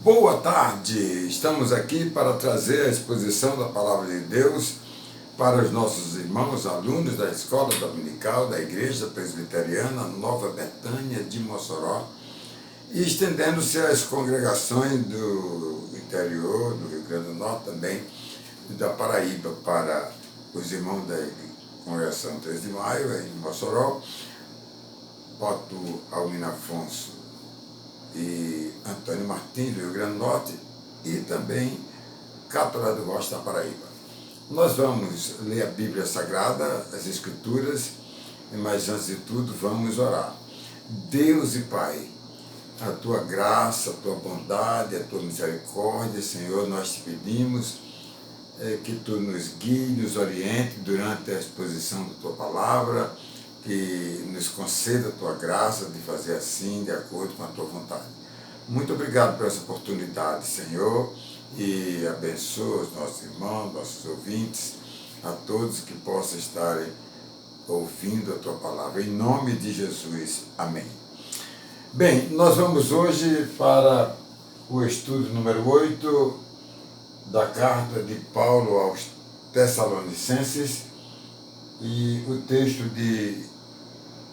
Boa tarde! Estamos aqui para trazer a exposição da Palavra de Deus para os nossos irmãos, alunos da Escola Dominical da Igreja Presbiteriana Nova Betânia de Mossoró e estendendo-se às congregações do interior, do Rio Grande do Norte também, e da Paraíba, para os irmãos da congregação 3 de Maio, em Mossoró, Otto Almino Afonso e Antônio Martins, do Rio Grande do Norte, e também Cápara do Rocha, da Paraíba. Nós vamos ler a Bíblia Sagrada, as Escrituras, mas antes de tudo vamos orar. Deus e Pai, a Tua graça, a Tua bondade, a Tua misericórdia, Senhor, nós te pedimos que Tu nos guie, nos oriente durante a exposição da Tua Palavra, que nos conceda a Tua graça de fazer assim, de acordo com a Tua vontade. Muito obrigado por essa oportunidade, Senhor, e abençoa os nossos irmãos, nossos ouvintes, a todos que possam estarem ouvindo a Tua Palavra. Em nome de Jesus. Amém. Bem, nós vamos hoje para o estudo número 8 da carta de Paulo aos Tessalonicenses, e o texto de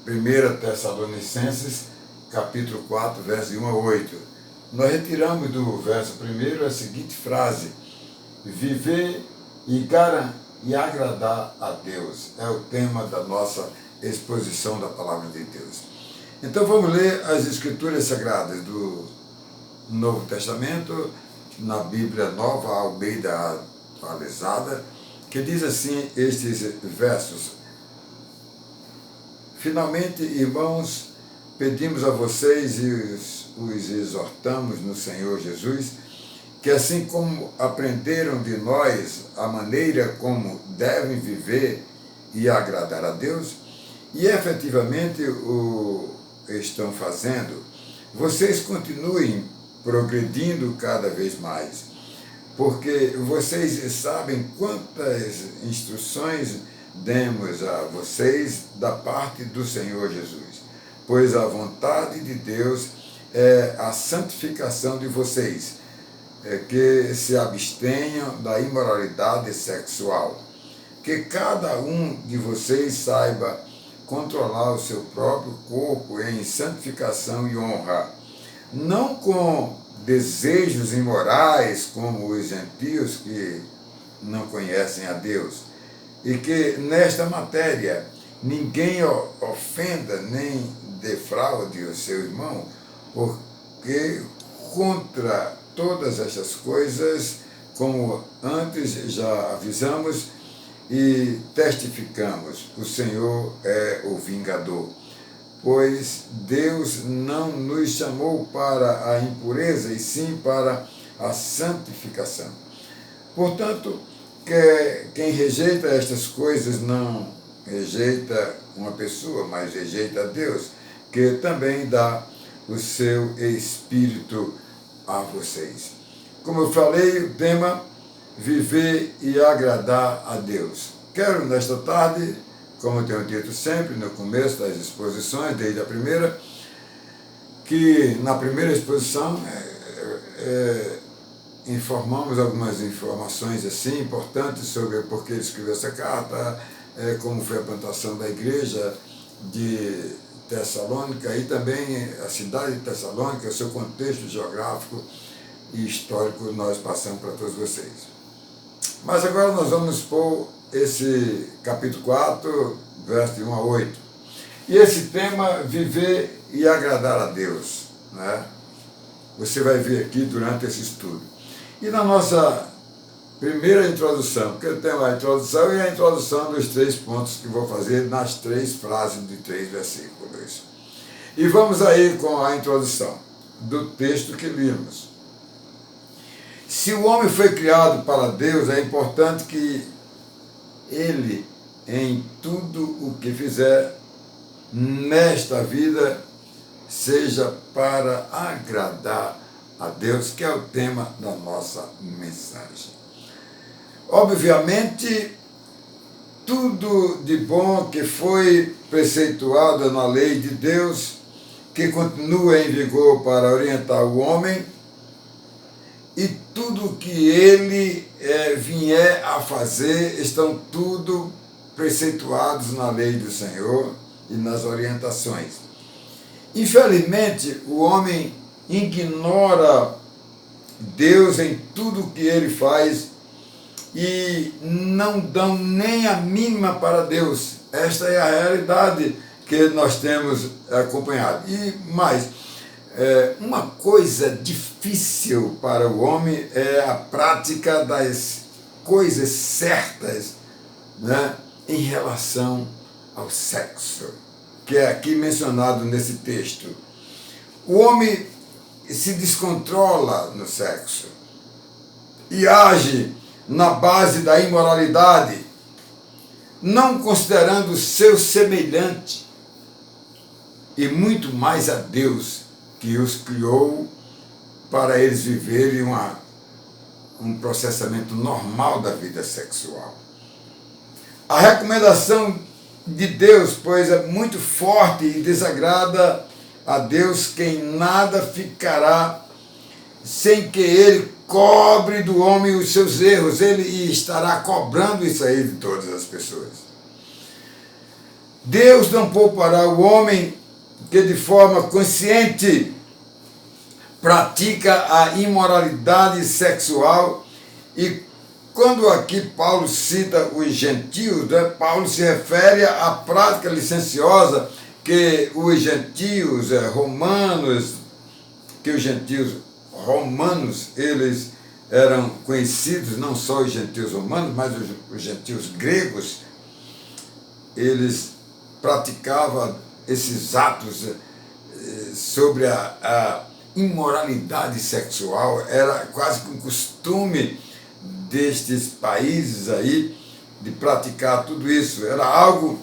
1 Tessalonicenses, capítulo 4, verso 1 a 8. Nós retiramos do verso 1 a seguinte frase: viver e agradar a Deus. É o tema da nossa exposição da Palavra de Deus. Então vamos ler as Escrituras Sagradas do Novo Testamento, na Bíblia Nova Almeida Atualizada, que diz assim estes versos: finalmente, irmãos, pedimos a vocês e os exortamos no Senhor Jesus, que assim como aprenderam de nós a maneira como devem viver e agradar a Deus, e efetivamente o estão fazendo, vocês continuem progredindo cada vez mais, porque vocês sabem quantas instruções demos a vocês da parte do Senhor Jesus, pois a vontade de Deus é a santificação de vocês, que se abstenham da imoralidade sexual, que cada um de vocês saiba controlar o seu próprio corpo em santificação e honra, não com desejos imorais como os gentios que não conhecem a Deus, e que nesta matéria ninguém ofenda nem defraude o seu irmão, porque contra todas estas coisas, como antes já avisamos e testificamos, o Senhor é o vingador, pois Deus não nos chamou para a impureza, e sim para a santificação. Portanto, quem rejeita estas coisas não rejeita uma pessoa, mas rejeita a Deus, que também dá o seu Espírito a vocês. Como eu falei, o tema: viver e agradar a Deus. Quero nesta tarde, como eu tenho dito sempre no começo das exposições, desde a primeira, que na primeira exposição informamos algumas informações assim importantes sobre por que ele escreveu essa carta, como foi a plantação da igreja de Tessalônica e também a cidade de Tessalônica, o seu contexto geográfico e histórico, nós passamos para todos vocês. Mas agora nós vamos pôr esse capítulo 4, verso de 1 a 8. E esse tema: viver e agradar a Deus, né? Você vai ver aqui durante esse estudo. E na nossa primeira introdução, porque eu tenho a introdução e a introdução dos 3 pontos que vou fazer nas 3 frases de 3 versículos. E vamos aí com a introdução do texto que lemos. Se o homem foi criado para Deus, é importante que ele, em tudo o que fizer nesta vida, seja para agradar a Deus, que é o tema da nossa mensagem. Obviamente, tudo de bom que foi preceituado na lei de Deus, que continua em vigor para orientar o homem, e tudo que ele vier a fazer estão tudo preceituados na lei do Senhor e nas orientações. Infelizmente, o homem ignora Deus em tudo que ele faz e não dão nem a mínima para Deus. Esta é a realidade que nós temos acompanhado. E mais, uma coisa difícil para o homem é a prática das coisas certas, né, em relação ao sexo, que é aqui mencionado nesse texto. O homem se descontrola no sexo e age na base da imoralidade, não considerando o seu semelhante e muito mais a Deus, que os criou para eles viverem um processamento normal da vida sexual. A recomendação de Deus, pois, é muito forte e desagrada a Deus, que em nada ficará sem que ele cobre do homem os seus erros. Ele estará cobrando isso aí de todas as pessoas. Deus não poupará o homem que de forma consciente pratica a imoralidade sexual. E quando aqui Paulo cita os gentios, né, Paulo se refere à prática licenciosa que os gentios romanos, eles eram conhecidos, não só os gentios romanos, mas os gentios gregos, eles praticavam esses atos sobre a imoralidade sexual. Era quase que um costume destes países aí de praticar tudo isso. Era algo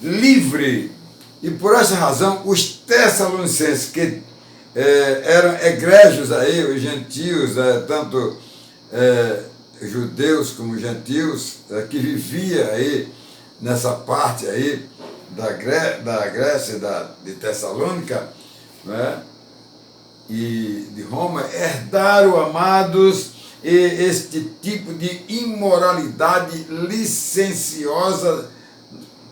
livre. E por essa razão, os tessalonicenses, que eram egrégios aí, os gentios, tanto judeus como gentios, que vivia aí nessa parte aí da Grécia, de Tessalônica, né, e de Roma, herdaram, amados, este tipo de imoralidade licenciosa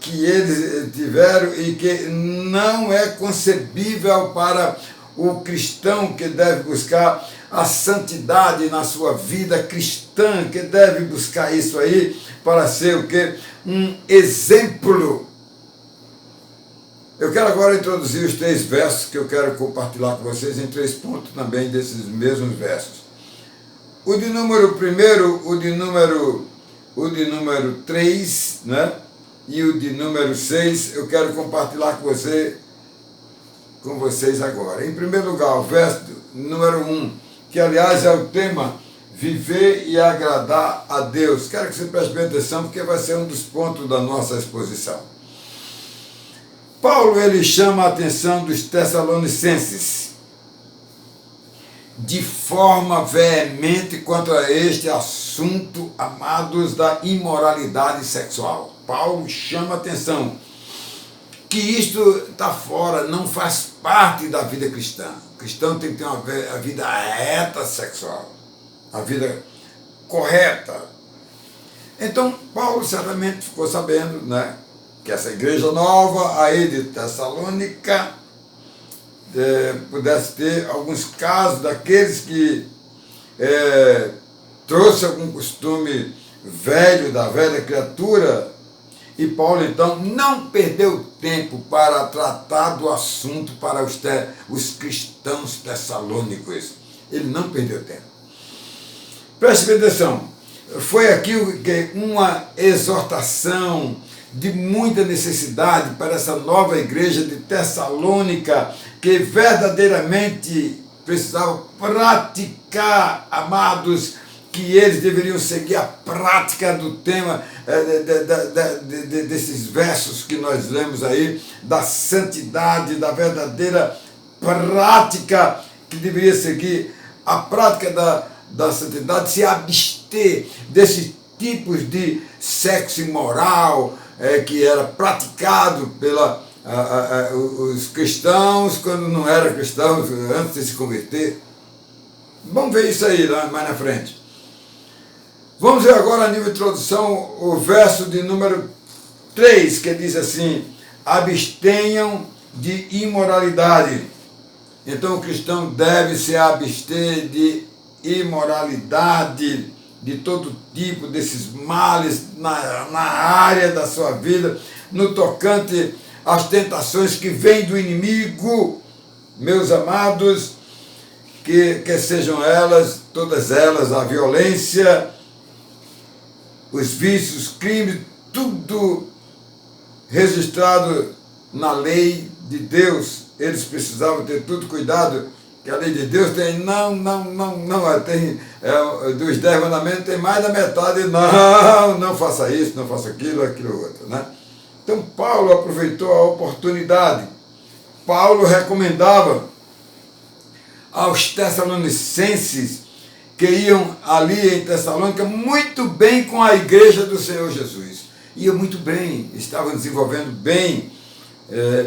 que eles tiveram e que não é concebível para o cristão, que deve buscar a santidade na sua vida cristã, que deve buscar isso aí para ser o quê? Um exemplo. Eu quero agora introduzir os 3 versos que eu quero compartilhar com vocês em 3 pontos também desses mesmos versos. O de número 1, o de número 3, né? E o de número 6, eu quero compartilhar com vocês agora. Em primeiro lugar, o verso número 1, que aliás é o tema viver e agradar a Deus. Quero que você preste bem atenção, porque vai ser um dos pontos da nossa exposição. Paulo, ele chama a atenção dos tessalonicenses de forma veemente quanto a este assunto, amados, da imoralidade sexual. Paulo chama a atenção que isto está fora, não faz parte da vida cristã. O cristão tem que ter a vida reta sexual, a vida correta. Então, Paulo certamente ficou sabendo, né, que essa igreja nova aí de Tessalônica pudesse ter alguns casos daqueles que trouxe algum costume velho, da velha criatura. E Paulo, então, não perdeu tempo para tratar do assunto para os cristãos tessalônicos. Ele não perdeu tempo. Preste atenção. Foi aqui uma exortação de muita necessidade para essa nova igreja de Tessalônica, que verdadeiramente precisava praticar, amados, que eles deveriam seguir a prática do tema desses versos que nós lemos aí, da santidade, da verdadeira prática, que deveria seguir a prática da santidade, se abster desses tipos de sexo imoral que era praticado os cristãos quando não eram cristãos, antes de se converter. Vamos ver isso aí lá mais na frente. Vamos ver agora, a nível de introdução, o verso de número 3, que diz assim: abstenham de imoralidade. Então o cristão deve se abster de imoralidade, de todo tipo desses males na área da sua vida, no tocante às tentações que vêm do inimigo, meus amados, que sejam elas, todas elas, a violência, os vícios, crimes, tudo registrado na lei de Deus. Eles precisavam ter tudo cuidado, que a lei de Deus tem, tem dos 10 mandamentos tem mais da metade, não faça isso, não faça aquilo outro, né? Então Paulo aproveitou a oportunidade. Paulo recomendava aos tessalonicenses que iam ali em Tessalônica muito bem com a igreja do Senhor Jesus. Iam muito bem, estavam desenvolvendo bem,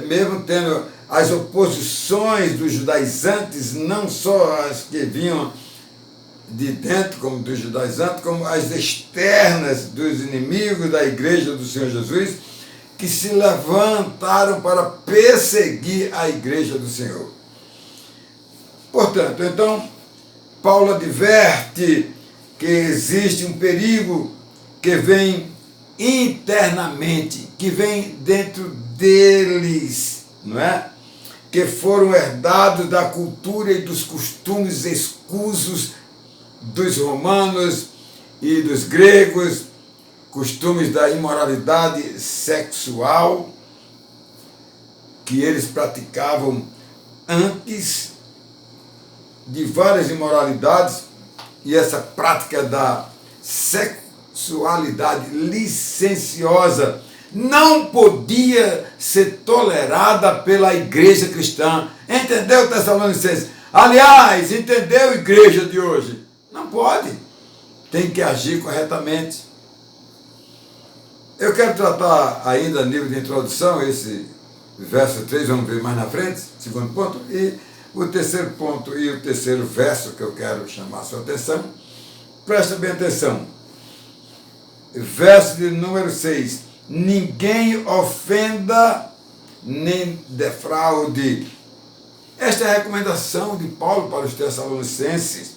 mesmo tendo as oposições dos judaizantes, não só as que vinham de dentro, como dos judaizantes, como as externas dos inimigos da igreja do Senhor Jesus, que se levantaram para perseguir a igreja do Senhor. Portanto, então, Paulo adverte que existe um perigo que vem internamente, que vem dentro deles, não é? Que foram herdados da cultura e dos costumes escusos dos romanos e dos gregos, costumes da imoralidade sexual que eles praticavam antes de várias imoralidades, e essa prática da sexualidade licenciosa não podia ser tolerada pela igreja cristã. Entendeu, Tessalonicenses? Aliás, entendeu a igreja de hoje? Não pode. Tem que agir corretamente. Eu quero tratar ainda a nível de introdução, esse verso 3, vamos ver mais na frente, segundo ponto, e o terceiro ponto e o terceiro verso que eu quero chamar a sua atenção. Presta bem atenção. Verso de número 6. Ninguém ofenda nem defraude. Esta é a recomendação de Paulo para os Tessalonicenses,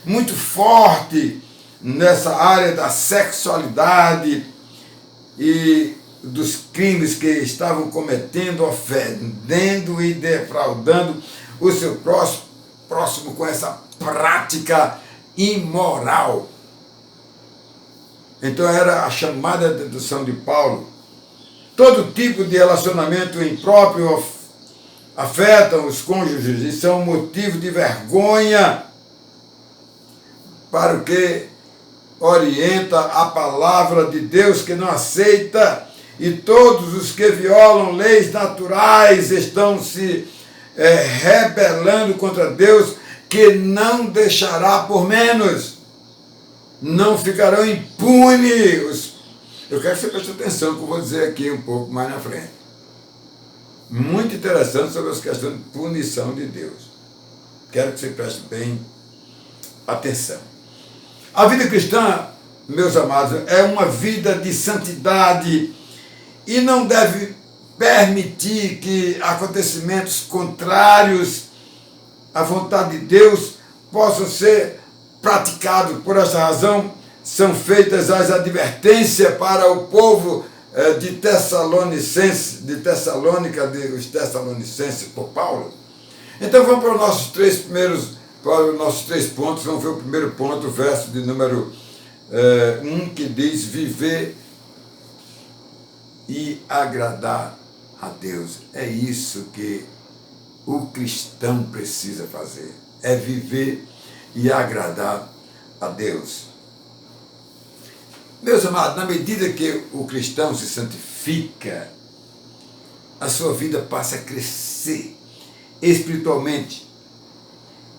muito forte nessa área da sexualidade e dos crimes que estavam cometendo, ofendendo e defraudando o seu próximo com essa prática imoral. Então era a chamada de atenção de Paulo. Todo tipo de relacionamento impróprio afetam os cônjuges e são motivo de vergonha para o que orienta a palavra de Deus, que não aceita, e todos os que violam leis naturais estão se rebelando contra Deus, que não deixará por menos. Não ficarão impunes. Eu quero que você preste atenção, que eu vou dizer aqui um pouco mais na frente. Muito interessante sobre as questões de punição de Deus. Quero que você preste bem atenção. A vida cristã, meus amados, é uma vida de santidade e não deve permitir que acontecimentos contrários à vontade de Deus possam ser praticados. Por essa razão, são feitas as advertências para o povo de Tessalonicenses, de Tessalônica, os Tessalonicenses, por Paulo. Então vamos para os nossos três pontos. Vamos ver o primeiro ponto, o verso de número 1, que diz: viver e agradar a Deus. É isso que o cristão precisa fazer, é viver e agradar a Deus. Meus amados, na medida que o cristão se santifica, a sua vida passa a crescer espiritualmente.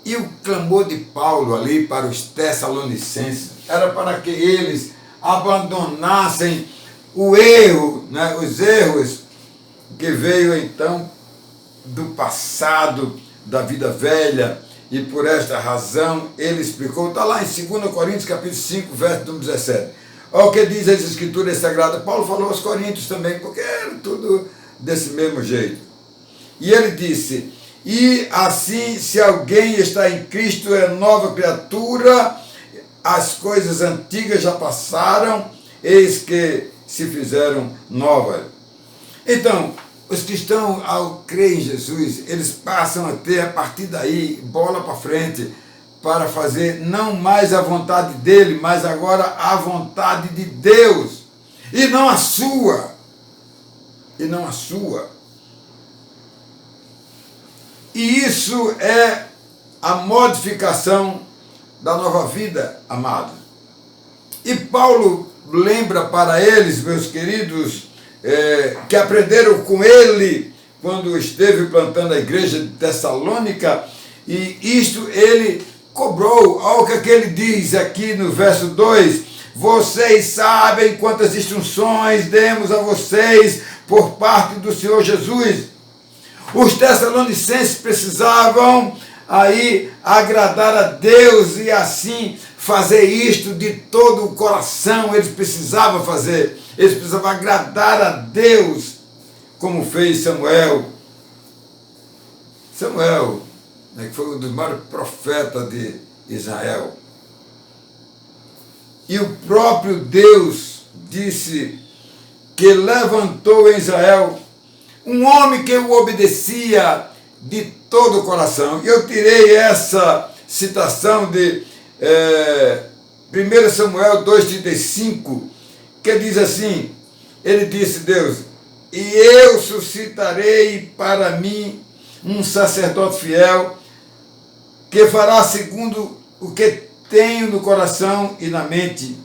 E o clamor de Paulo ali para os Tessalonicenses era para que eles abandonassem o erro, né, os erros que veio então do passado, da vida velha, e por esta razão ele explicou, está lá em 2 Coríntios capítulo 5, verso número 17. Olha o que diz as Escrituras Sagradas. Paulo falou aos Coríntios também, porque era tudo desse mesmo jeito. E ele disse, e assim, se alguém está em Cristo, é nova criatura, as coisas antigas já passaram, eis que se fizeram novas. Então, os cristãos, ao crer em Jesus, eles passam a ter, a partir daí, bola para frente, para fazer não mais a vontade dele, mas agora a vontade de Deus, e não a sua. E não a sua. E isso é a modificação da nova vida, amados. E Paulo lembra para eles, meus queridos, que aprenderam com ele quando esteve plantando a igreja de Tessalônica, e isto ele cobrou. Olha o que ele diz aqui no verso 2: vocês sabem quantas instruções demos a vocês por parte do Senhor Jesus. Os tessalonicenses precisavam aí agradar a Deus e assim fazer isto de todo o coração. Eles precisavam fazer, eles precisavam agradar a Deus, como fez Samuel. Samuel, né, que foi um dos maiores profetas de Israel. E o próprio Deus disse que levantou em Israel um homem que o obedecia de todo o coração. E eu tirei essa citação de 1 Samuel 2,35, que diz assim, ele disse, Deus, e eu suscitarei para mim um sacerdote fiel, que fará segundo o que tenho no coração e na mente.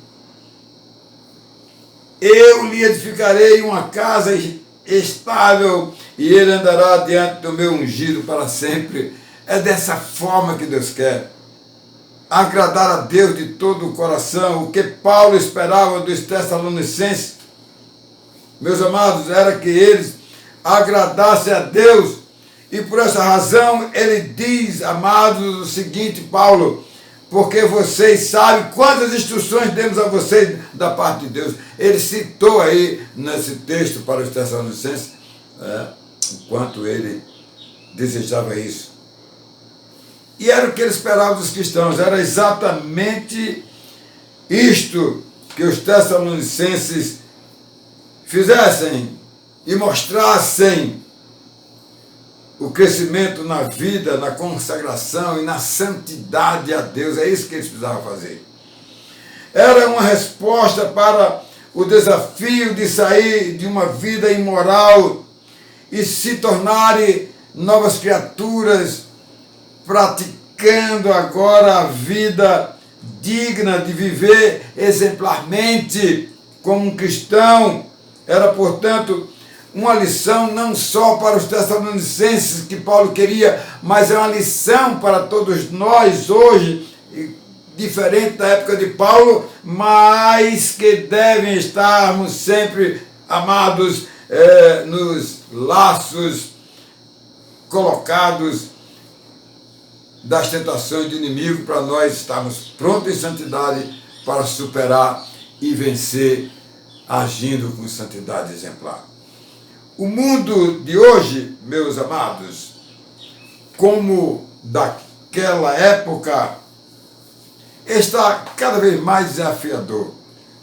Eu lhe edificarei uma casa estável, e ele andará diante do meu ungido para sempre. É dessa forma que Deus quer. Agradar a Deus de todo o coração. O que Paulo esperava dos tessalonicenses, meus amados, era que eles agradassem a Deus. E por essa razão ele diz, amados, o seguinte, Paulo, porque vocês sabem quantas instruções demos a vocês da parte de Deus. Ele citou aí nesse texto para os tessalonicenses, o quanto ele desejava isso. E era o que ele esperava dos cristãos, era exatamente isto que os tessalonicenses fizessem e mostrassem o crescimento na vida, na consagração e na santidade a Deus. É isso que eles precisavam fazer. Era uma resposta para o desafio de sair de uma vida imoral e se tornarem novas criaturas, praticando agora a vida digna de viver exemplarmente como um cristão. Era, portanto, uma lição não só para os tessalonicenses que Paulo queria, mas é uma lição para todos nós hoje, diferente da época de Paulo, mas que devem estarmos sempre, amados, nos laços colocados das tentações do inimigo, para nós estarmos prontos em santidade para superar e vencer, agindo com santidade exemplar. O mundo de hoje, meus amados, como daquela época, está cada vez mais desafiador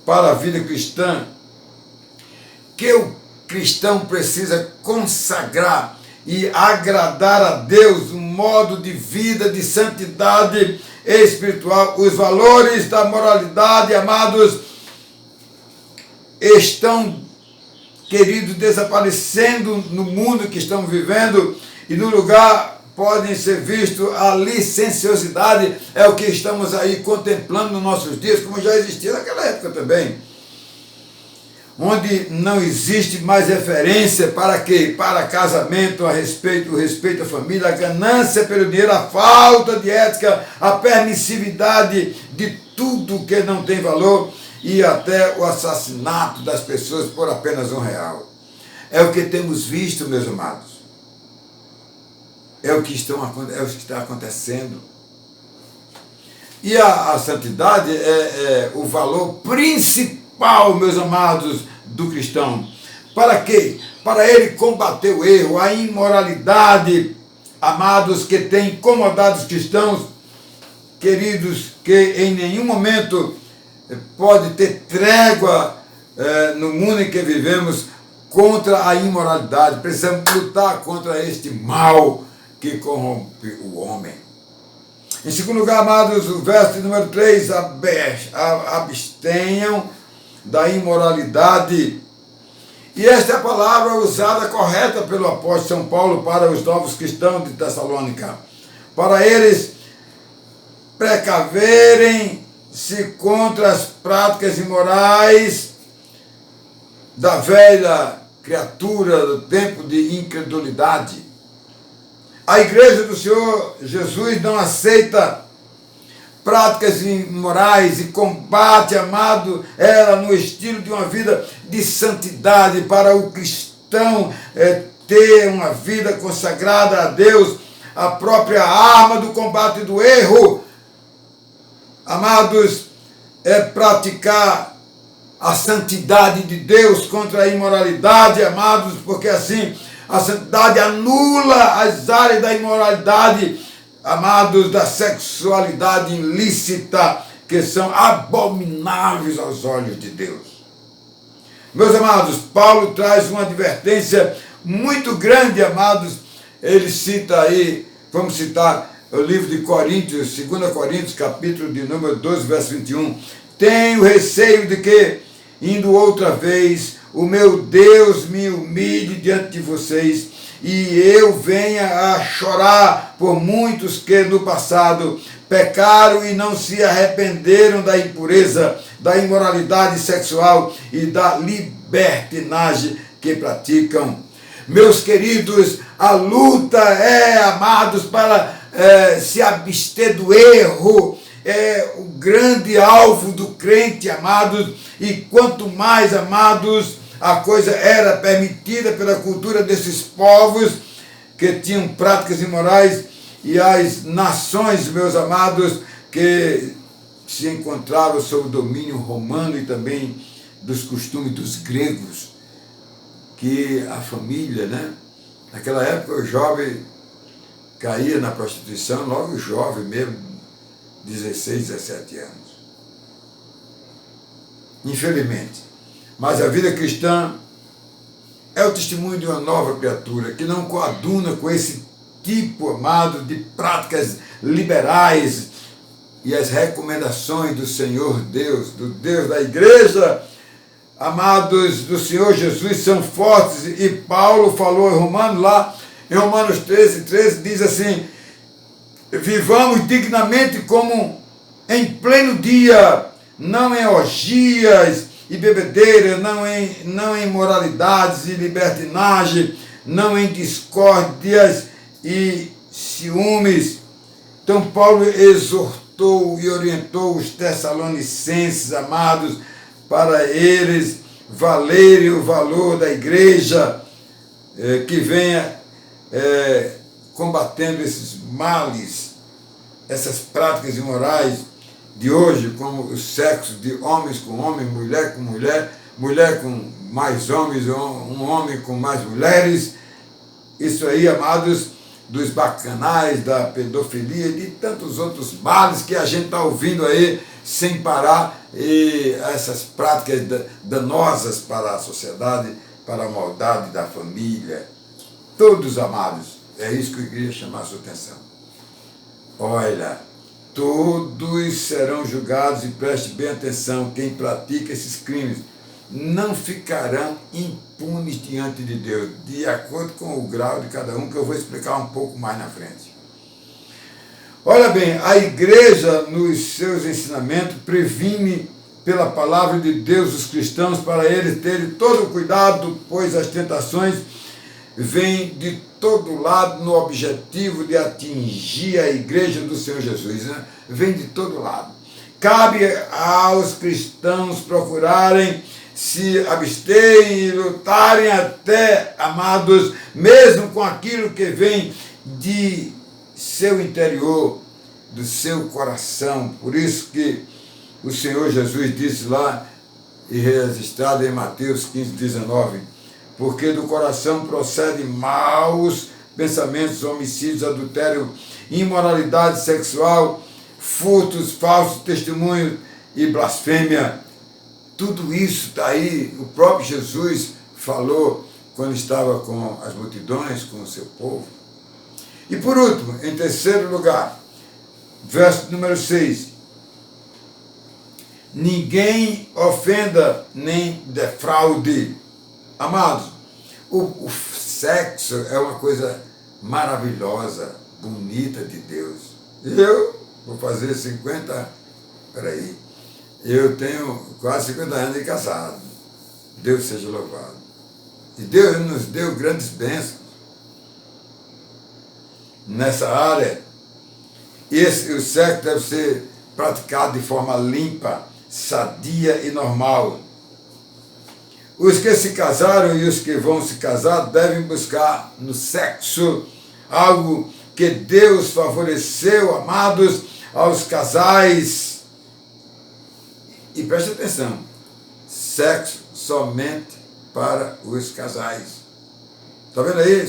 para a vida cristã, que o cristão precisa consagrar e agradar a Deus um modo de vida de santidade espiritual. Os valores da moralidade, amados, estão, queridos, desaparecendo no mundo que estamos vivendo, e no lugar podem ser vistos a licenciosidade. É o que estamos aí contemplando nos nossos dias, como já existia naquela época também, onde não existe mais referência para quê? Para casamento, o respeito à família, a ganância pelo dinheiro, a falta de ética, a permissividade de tudo que não tem valor, e até o assassinato das pessoas por apenas R$1. É o que temos visto, meus amados. é o que está acontecendo. E a santidade é o valor principal, meus amados, do cristão. Para quê? Para ele combater o erro, a imoralidade, amados, que tem incomodado os cristãos, queridos, que em nenhum momento pode ter trégua no mundo em que vivemos contra a imoralidade. Precisamos lutar contra este mal que corrompe o homem. Em segundo lugar, amados, o verso número 3, abstenham da imoralidade. E esta é a palavra usada correta pelo apóstolo São Paulo para os novos cristãos de Tessalônica. Para eles precaverem-se contra as práticas imorais da velha criatura do tempo de incredulidade. A igreja do Senhor Jesus não aceita práticas imorais e combate, amado, ela no estilo de uma vida de santidade. Para o cristão ter uma vida consagrada a Deus, a própria arma do combate do erro, amados, é praticar a santidade de Deus contra a imoralidade, amados, porque assim a santidade anula as áreas da imoralidade, amados, da sexualidade ilícita, que são abomináveis aos olhos de Deus. Meus amados, Paulo traz uma advertência muito grande, amados. Ele cita aí, vamos citar o livro de Coríntios, 2 Coríntios, capítulo de número 12, verso 21. Tenho receio de que, indo outra vez, o meu Deus me humilhe diante de vocês e eu venha a chorar por muitos que no passado pecaram e não se arrependeram da impureza, da imoralidade sexual e da libertinagem que praticam. Meus queridos, a luta amados, para se abster do erro, é o grande alvo do crente, amados, e quanto mais, amados, a coisa era permitida pela cultura desses povos que tinham práticas imorais e as nações, meus amados, que se encontravam sob o domínio romano e também dos costumes dos gregos, que a família, né? Naquela época o jovem caía na prostituição, logo jovem mesmo, 16, 17 anos. Infelizmente. Mas a vida cristã é o testemunho de uma nova criatura que não coaduna com esse tipo, amado, de práticas liberais e as recomendações do Senhor Deus, do Deus da igreja, amados, do Senhor Jesus, são fortes. E Paulo falou em Romanos 13, diz assim: vivamos dignamente como em pleno dia, não em orgias e bebedeira, não em imoralidades e libertinagem, não em discórdias e ciúmes. Então Paulo exortou e orientou os tessalonicenses, amados, para eles valerem o valor da igreja, que venha combatendo esses males, essas práticas imorais de hoje, como o sexo de homens com homens, mulher com mulher, mulher com mais homens, um homem com mais mulheres. Isso aí, amados, dos bacanais, da pedofilia e de tantos outros males que a gente está ouvindo aí sem parar, e essas práticas danosas para a sociedade, para a maldade da família. Todos, amados, é isso que eu queria chamar a sua atenção. Olha, todos serão julgados, e preste bem atenção, quem pratica esses crimes não ficarão impunes diante de Deus, de acordo com o grau de cada um, que eu vou explicar um pouco mais na frente. Olha bem, a igreja, nos seus ensinamentos, previne pela palavra de Deus os cristãos, para eles terem todo o cuidado, pois as tentações vêm de todo lado no objetivo de atingir a igreja do Senhor Jesus, né? Vem de todo lado. Cabe aos cristãos procurarem se absterem e lutarem até, amados, mesmo com aquilo que vem de seu interior, do seu coração. Por isso que o Senhor Jesus disse lá, e registrado em Mateus 15:19, porque do coração procedem maus pensamentos, homicídios, adultério, imoralidade sexual, furtos, falsos testemunhos e blasfêmia. Tudo isso está aí, o próprio Jesus falou quando estava com as multidões, com o seu povo. E por último, em terceiro lugar, verso número 6. Ninguém ofenda nem defraude. Amados, o sexo é uma coisa maravilhosa, bonita de Deus. Eu vou fazer 50, eu tenho quase 50 anos de casado. Deus seja louvado. E Deus nos deu grandes bênçãos nessa área. O sexo deve ser praticado de forma limpa, sadia e normal. Os que se casaram e os que vão se casar devem buscar no sexo algo que Deus favoreceu, amados, aos casais. E preste atenção, sexo somente para os casais. Está vendo aí?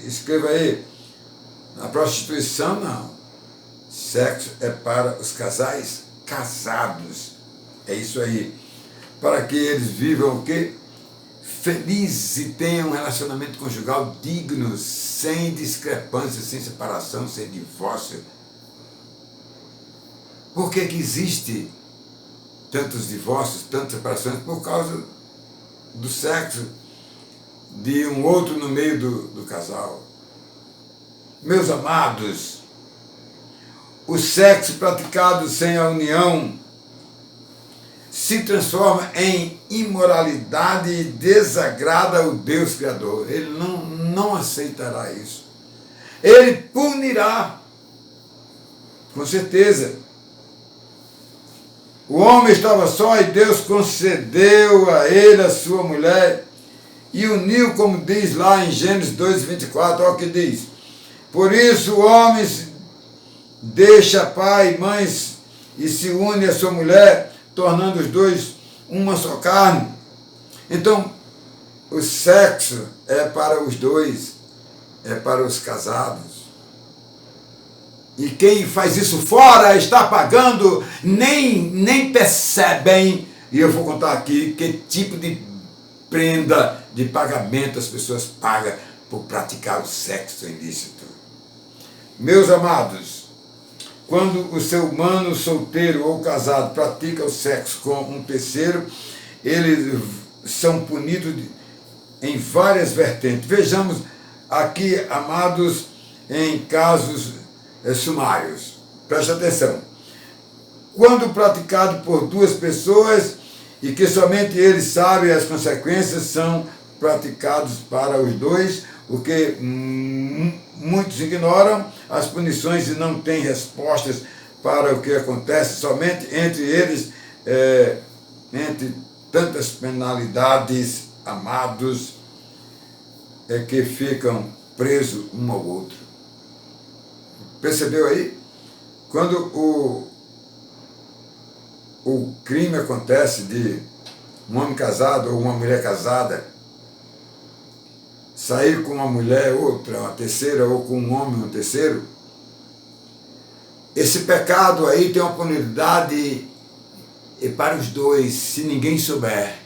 Escreva aí. A prostituição não. Sexo é para os casais casados. É isso aí. Para que eles vivam o quê? Felizes e tenham um relacionamento conjugal digno, sem discrepância, sem separação, sem divórcio. Por que existe tantos divórcios, tantas separações? Por causa do sexo de um outro no meio do casal. Meus amados, o sexo praticado sem a união se transforma em imoralidade e desagrada o Deus Criador. Ele não aceitará isso. Ele punirá, com certeza. O homem estava só e Deus concedeu a ele a sua mulher e uniu, como diz lá em Gênesis 2:24, olha o que diz. Por isso o homem deixa pai e mãe e se une à sua mulher, tornando os dois uma só carne. Então, o sexo é para os dois, é para os casados. E quem faz isso fora está pagando, nem percebem. E eu vou contar aqui que tipo de prenda de pagamento as pessoas pagam por praticar o sexo ilícito. Meus amados, quando o ser humano solteiro ou casado pratica o sexo com um terceiro, eles são punidos em várias vertentes. Vejamos aqui, amados, em casos sumários. Preste atenção. Quando praticado por duas pessoas e que somente eles sabem as consequências, são praticados para os dois, o que muitos ignoram as punições e não têm respostas para o que acontece somente entre eles, entre tantas penalidades, amados, que ficam presos um ao outro. Percebeu aí? Quando o crime acontece de um homem casado ou uma mulher casada sair com uma mulher, outra, uma terceira, ou com um homem, um terceiro, esse pecado aí tem uma punibilidade para os dois, se ninguém souber.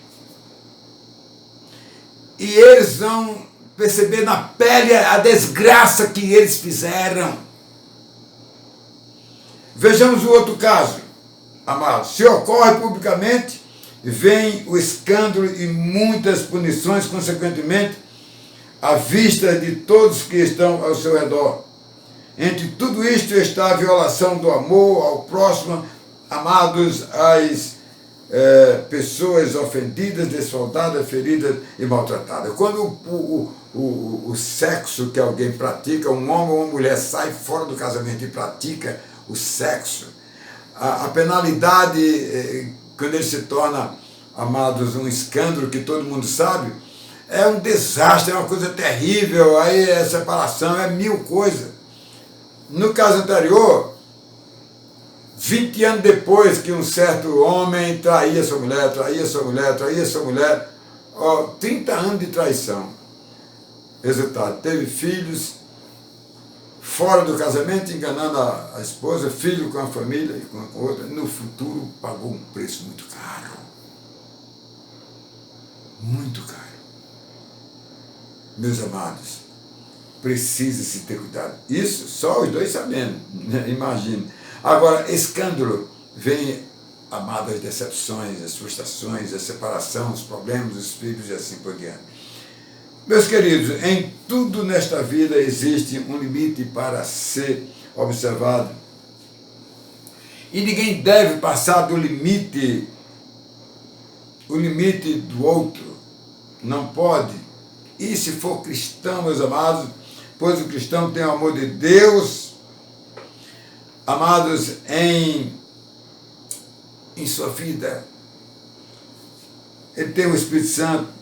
E eles vão perceber na pele a desgraça que eles fizeram. Vejamos o outro caso, amados. Se ocorre publicamente, vem o escândalo e muitas punições, consequentemente, à vista de todos que estão ao seu redor. Entre tudo isto está a violação do amor ao próximo, amados, às pessoas ofendidas, desfaldadas, feridas e maltratadas. Quando o sexo que alguém pratica, um homem ou uma mulher sai fora do casamento e pratica o sexo, a penalidade, quando ele se torna, amados, um escândalo que todo mundo sabe, é um desastre, é uma coisa terrível, aí é separação, é mil coisas. No caso anterior, 20 anos depois que um certo homem traía sua mulher, 30 anos de traição. Resultado, teve filhos fora do casamento, enganando a esposa, filho com a família e com outra. No futuro, pagou um preço muito caro. Muito caro. Meus amados, precisa-se ter cuidado. Isso só os dois sabendo, né? Imagine. Agora, escândalo, vem, amado, as decepções, as frustrações, a separação, os problemas, os filhos e assim por diante. Meus queridos, em tudo nesta vida existe um limite para ser observado. E ninguém deve passar do limite, o limite do outro. Não pode. E se for cristão, meus amados, pois o cristão tem o amor de Deus, amados, em sua vida. Ele tem o Espírito Santo.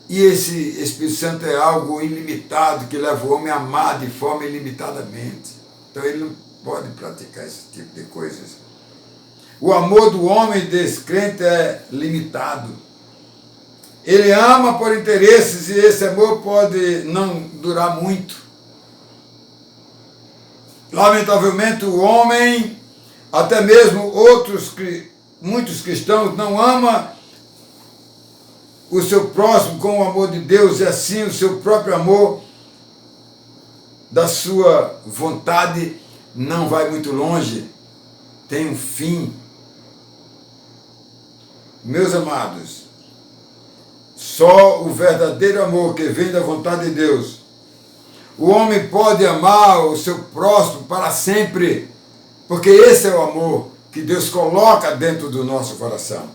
E esse Espírito Santo é algo ilimitado, que leva o homem a amar de forma ilimitadamente. Então ele não pode praticar esse tipo de coisas. O amor do homem descrente é limitado. Ele ama por interesses e esse amor pode não durar muito. Lamentavelmente o homem, até mesmo muitos cristãos, não ama o seu próximo com o amor de Deus e assim o seu próprio amor da sua vontade não vai muito longe, tem um fim. Meus amados, só o verdadeiro amor que vem da vontade de Deus, o homem pode amar o seu próximo para sempre, porque esse é o amor que Deus coloca dentro do nosso coração.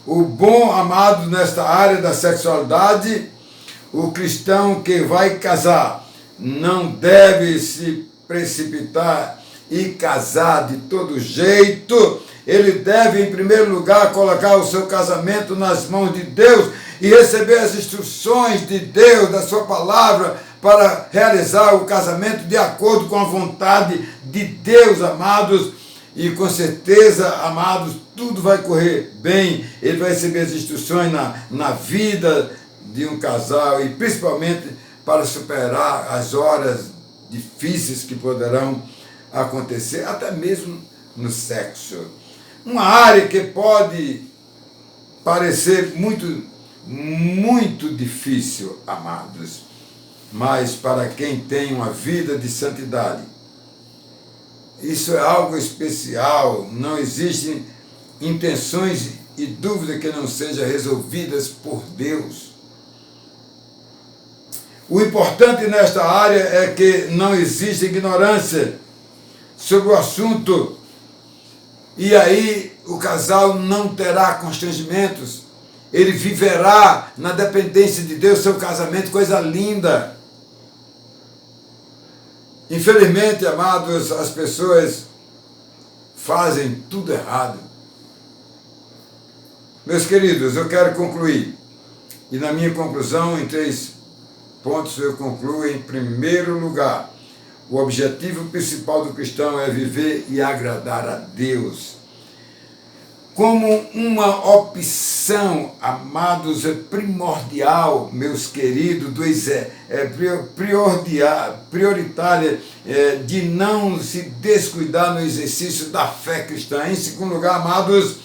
O bom amado nesta área da sexualidade, o cristão que vai casar não deve se precipitar e casar de todo jeito. Ele deve, em primeiro lugar, colocar o seu casamento nas mãos de Deus e receber as instruções de Deus, da sua palavra, para realizar o casamento de acordo com a vontade de Deus, amados. E com certeza, amados, tudo vai correr bem. Ele vai receber as instruções na vida de um casal e principalmente para superar as horas difíceis que poderão acontecer, até mesmo no sexo. Uma área que pode parecer muito difícil, amados, mas para quem tem uma vida de santidade, isso é algo especial, não existem intenções e dúvidas que não sejam resolvidas por Deus. O importante nesta área é que não existe ignorância sobre o assunto, e aí o casal não terá constrangimentos, ele viverá na dependência de Deus, seu casamento, coisa linda. Infelizmente, amados, as pessoas fazem tudo errado. Meus queridos, eu quero concluir. E na minha conclusão, em 3 pontos, eu concluo. Em primeiro lugar, o objetivo principal do cristão é viver e agradar a Deus. Como uma opção, amados, primordial, meus queridos, prioritária, de não se descuidar no exercício da fé cristã. Em segundo lugar, amados,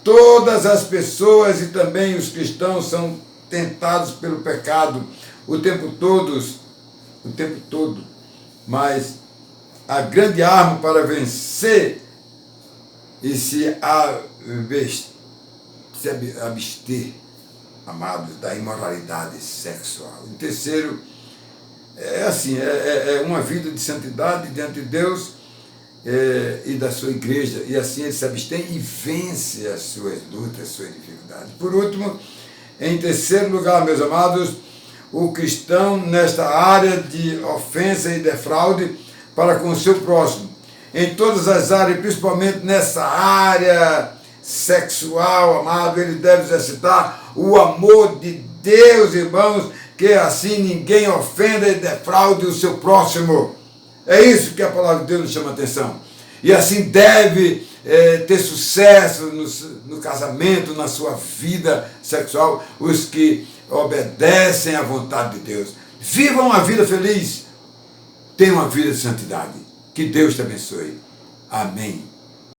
todas as pessoas e também os cristãos são tentados pelo pecado o tempo todo, mas a grande arma para vencer e se abster, amados, da imoralidade sexual. Em terceiro, é uma vida de santidade diante de Deus e da sua igreja, e assim ele se abstém e vence as suas lutas, as suas dificuldades. Por último, em terceiro lugar, meus amados, o cristão nesta área de ofensa e defraude para com o seu próximo, em todas as áreas, principalmente nessa área sexual, amado, ele deve exercitar o amor de Deus, irmãos, que assim ninguém ofenda e defraude o seu próximo. É isso que a palavra de Deus nos chama a atenção. E assim deve ter sucesso no casamento, na sua vida sexual, os que obedecem à vontade de Deus. Vivam uma vida feliz, tenham uma vida de santidade. Que Deus te abençoe. Amém.